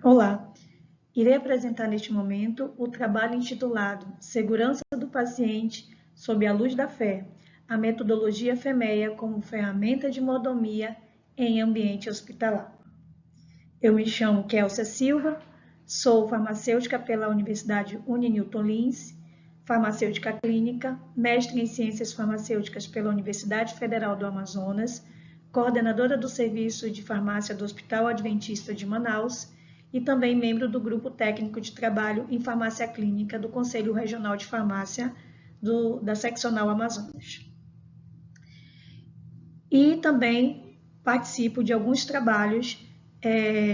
Olá, irei apresentar neste momento o trabalho intitulado Segurança do Paciente sob a Luz da Fé, a metodologia FEMEA como ferramenta de mordomia em ambiente hospitalar. Eu me chamo Kélcia Silva, sou farmacêutica pela Universidade Unimilton Lins, farmacêutica clínica, mestre em Ciências Farmacêuticas pela Universidade Federal do Amazonas, coordenadora do Serviço de Farmácia do Hospital Adventista de Manaus e também membro do Grupo Técnico de Trabalho em Farmácia Clínica do Conselho Regional de Farmácia da Seccional Amazonas. E também participo de alguns trabalhos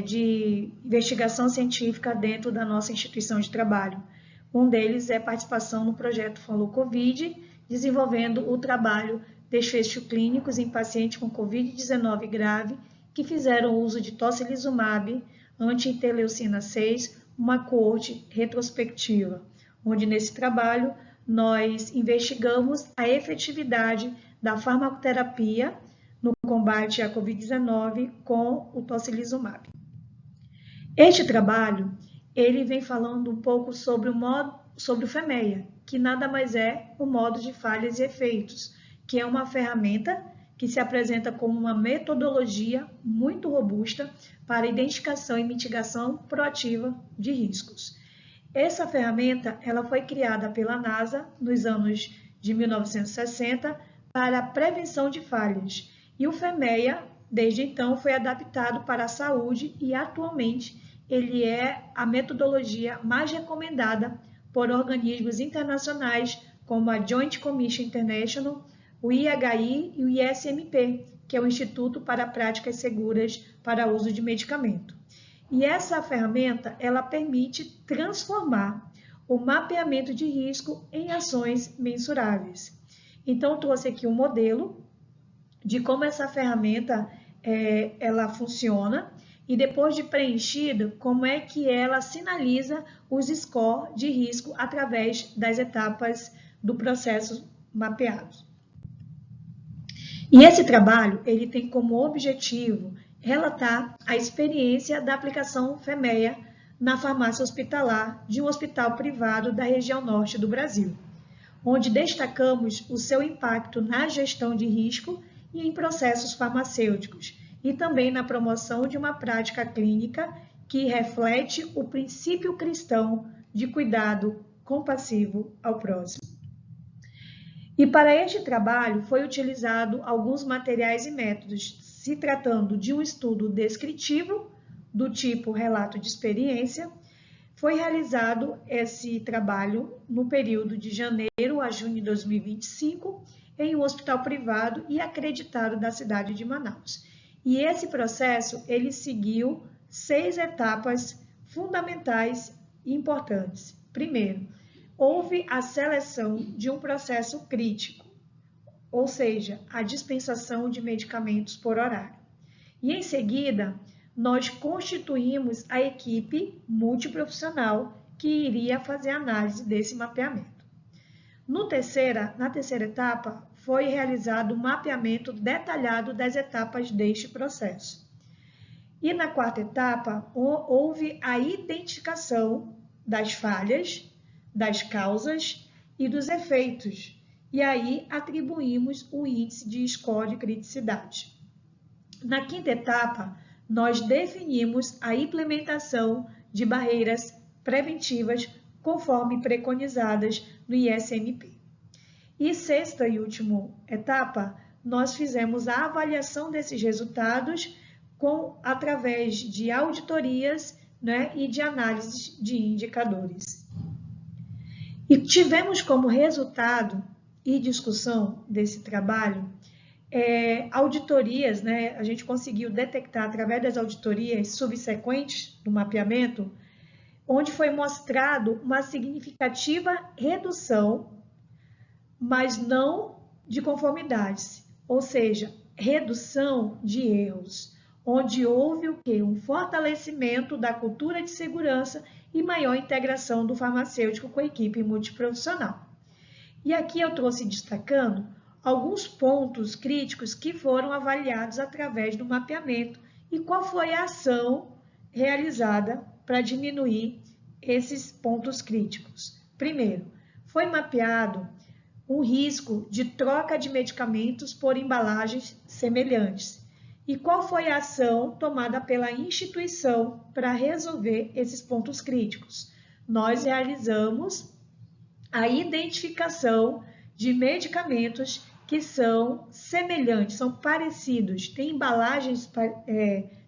de investigação científica dentro da nossa instituição de trabalho. Um deles é participação no projeto Follow Covid, desenvolvendo o trabalho desfechos clínicos em pacientes com Covid-19 grave que fizeram uso de tocilizumab, anti-interleucina 6, uma coorte retrospectiva, onde nesse trabalho nós investigamos a efetividade da farmacoterapia no combate à Covid-19 com o tocilizumab. Este trabalho, ele vem falando um pouco sobre o FEMEA, que nada mais é o modo de falhas e efeitos, que é uma ferramenta que se apresenta como uma metodologia muito robusta para identificação e mitigação proativa de riscos. Essa ferramenta ela foi criada pela NASA nos anos de 1960 para a prevenção de falhas, e o FEMEA, desde então, foi adaptado para a saúde e, atualmente, ele é a metodologia mais recomendada por organismos internacionais, como a Joint Commission International, o IHI e o ISMP, que é o Instituto para Práticas Seguras para Uso de Medicamento. E essa ferramenta, ela permite transformar o mapeamento de risco em ações mensuráveis. Então, trouxe aqui um modelo de como essa ferramenta ela funciona e depois de preenchido, como é que ela sinaliza os scores de risco através das etapas do processo mapeado. E esse trabalho ele tem como objetivo relatar a experiência da aplicação FEMEA na farmácia hospitalar de um hospital privado da região norte do Brasil, onde destacamos o seu impacto na gestão de risco e em processos farmacêuticos, e também na promoção de uma prática clínica que reflete o princípio cristão de cuidado compassivo ao próximo. E para este trabalho foi utilizado alguns materiais e métodos, se tratando de um estudo descritivo, do tipo relato de experiência. Foi realizado esse trabalho no período de janeiro a junho de 2025, em um hospital privado e acreditado da cidade de Manaus. E esse processo, ele seguiu 6 etapas fundamentais e importantes. Primeiro, houve a seleção de um processo crítico, ou seja, a dispensação de medicamentos por horário. E em seguida, nós constituímos a equipe multiprofissional que iria fazer a análise desse mapeamento. Na terceira etapa, foi realizado um mapeamento detalhado das etapas deste processo. E na quarta etapa, houve a identificação das falhas, das causas e dos efeitos. E aí atribuímos o índice de score de criticidade. Na quinta etapa, nós definimos a implementação de barreiras preventivas conforme preconizadas no ISMP. E sexta e última etapa, nós fizemos a avaliação desses resultados através de auditorias, e de análises de indicadores. E tivemos como resultado e discussão desse trabalho auditorias, a gente conseguiu detectar através das auditorias subsequentes do mapeamento, onde foi mostrado uma significativa redução, mas não de conformidades, ou seja, redução de erros, onde houve o quê? Um fortalecimento da cultura de segurança e maior integração do farmacêutico com a equipe multiprofissional. E aqui eu trouxe destacando alguns pontos críticos que foram avaliados através do mapeamento e qual foi a ação realizada para diminuir esses pontos críticos. Primeiro, foi mapeado um risco de troca de medicamentos por embalagens semelhantes. E qual foi a ação tomada pela instituição para resolver esses pontos críticos? Nós realizamos a identificação de medicamentos que são semelhantes, são parecidos, têm embalagens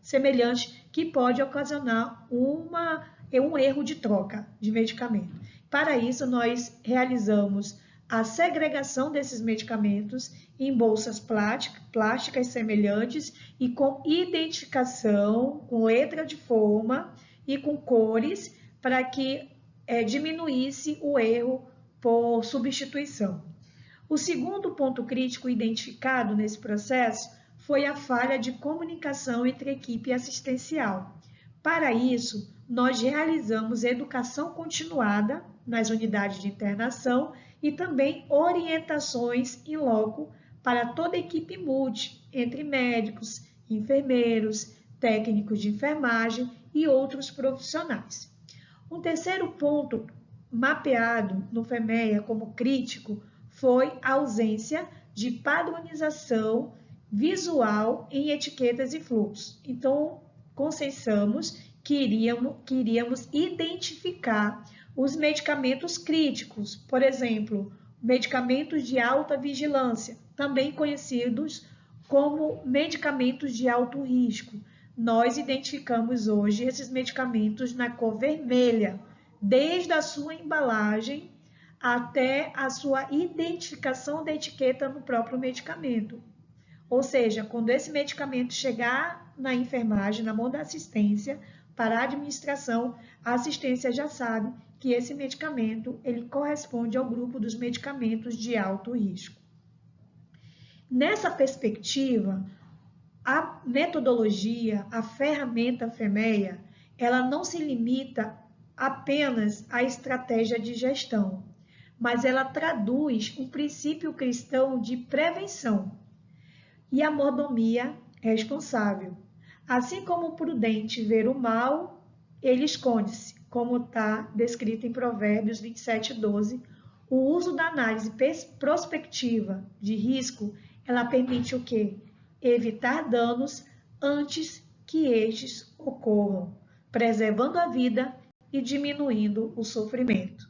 semelhantes que pode ocasionar um erro de troca de medicamento. Para isso, nós realizamos a segregação desses medicamentos em bolsas plásticas semelhantes e com identificação, com letra de forma e com cores, para que diminuísse o erro por substituição. O segundo ponto crítico identificado nesse processo foi a falha de comunicação entre equipe assistencial. Para isso, nós realizamos educação continuada nas unidades de internação e também orientações em loco para toda a equipe multi, entre médicos, enfermeiros, técnicos de enfermagem e outros profissionais. Um terceiro ponto mapeado no FEMEA como crítico foi a ausência de padronização visual em etiquetas e fluxos. Então, consensamos que iríamos identificar os medicamentos críticos, por exemplo, medicamentos de alta vigilância, também conhecidos como medicamentos de alto risco. Nós identificamos hoje esses medicamentos na cor vermelha, desde a sua embalagem até a sua identificação da etiqueta no próprio medicamento. Ou seja, quando esse medicamento chegar na enfermagem, na mão da assistência, para a administração, a assistência já sabe que esse medicamento ele corresponde ao grupo dos medicamentos de alto risco. Nessa perspectiva, a metodologia, a ferramenta FEMEA, ela não se limita apenas à estratégia de gestão, mas ela traduz um princípio cristão de prevenção e a mordomia responsável. Assim como o prudente ver o mal, ele esconde-se, como está descrito em Provérbios 27:12. O uso da análise prospectiva de risco, ela permite o quê? Evitar danos antes que estes ocorram, preservando a vida e diminuindo o sofrimento.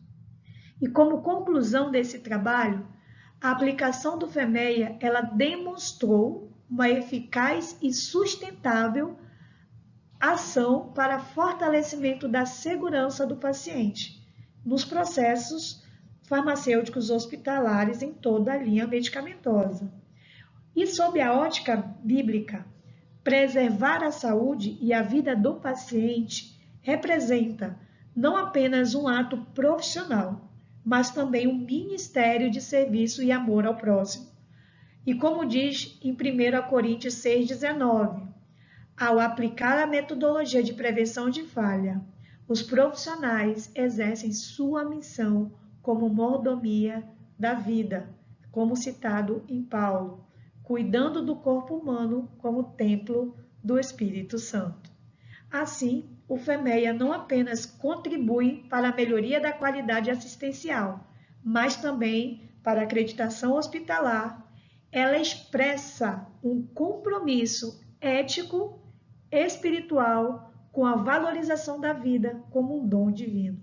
E como conclusão desse trabalho, a aplicação do FEMEA, ela demonstrou uma eficaz e sustentável ação para fortalecimento da segurança do paciente nos processos farmacêuticos hospitalares em toda a linha medicamentosa. E sob a ótica bíblica, preservar a saúde e a vida do paciente representa não apenas um ato profissional, mas também um ministério de serviço e amor ao próximo. E como diz em 1 Coríntios 6,19, ao aplicar a metodologia de prevenção de falha, os profissionais exercem sua missão como mordomia da vida, como citado em Paulo, cuidando do corpo humano como templo do Espírito Santo. Assim, o FEMEA não apenas contribui para a melhoria da qualidade assistencial, mas também para a acreditação hospitalar. Ela expressa um compromisso ético, espiritual, com a valorização da vida como um dom divino.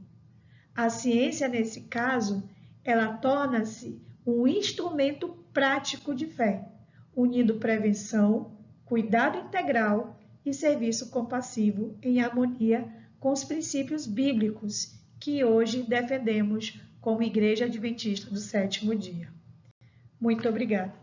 A ciência, nesse caso, ela torna-se um instrumento prático de fé, unindo prevenção, cuidado integral e serviço compassivo em harmonia com os princípios bíblicos que hoje defendemos como Igreja Adventista do Sétimo Dia. Muito obrigada.